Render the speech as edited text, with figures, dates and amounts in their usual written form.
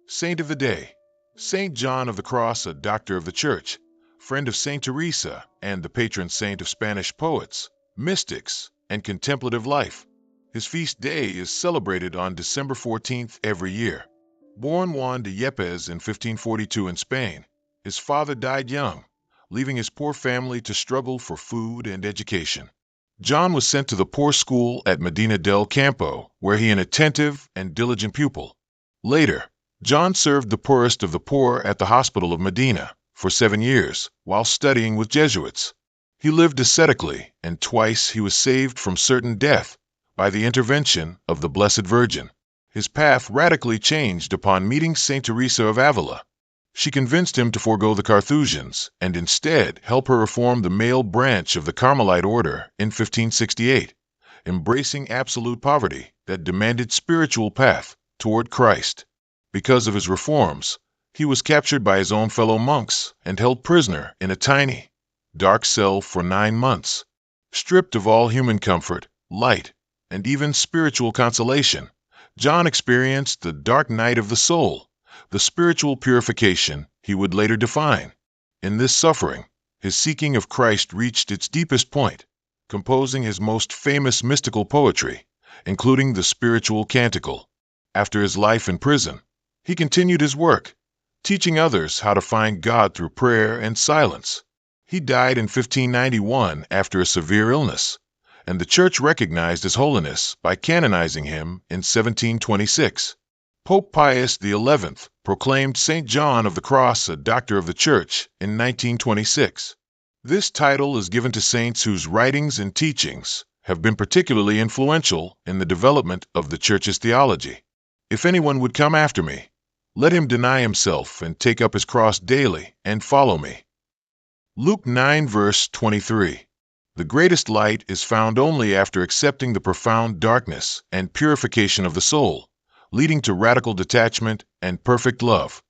Saint of the Day. Saint John of the Cross, a doctor of the Church, friend of Saint Teresa, and the patron saint of Spanish poets, mystics, and contemplative life. His feast day is celebrated on December 14th every year. Born Juan de Yepes in 1542 in Spain, his father died young, leaving his poor family to struggle for food and education. John was sent to the poor school at Medina del Campo, where he an attentive and diligent pupil. Later, John served the poorest of the poor at the hospital of Medina for 7 years while studying with Jesuits. He lived ascetically, and twice he was saved from certain death by the intervention of the Blessed Virgin. His path radically changed upon meeting Saint Teresa of Avila. She convinced him to forego the Carthusians and instead help her reform the male branch of the Carmelite order in 1568, embracing absolute poverty that demanded spiritual path toward Christ. Because of his reforms, he was captured by his own fellow monks and held prisoner in a tiny, dark cell for 9 months. Stripped of all human comfort, light, and even spiritual consolation, John experienced the dark night of the soul, the spiritual purification he would later define. In this suffering, his seeking of Christ reached its deepest point, composing his most famous mystical poetry, including the spiritual canticle. After his life in prison, he continued his work, teaching others how to find God through prayer and silence. He died in 1591 after a severe illness, and the Church recognized his holiness by canonizing him in 1726. Pope Pius XI proclaimed Saint John of the Cross a Doctor of the Church in 1926. This title is given to saints whose writings and teachings have been particularly influential in the development of the Church's theology. If anyone would come after me, let him deny himself and take up his cross daily and follow me. Luke 9 verse 23. The greatest light is found only after accepting the profound darkness and purification of the soul, leading to radical detachment and perfect love.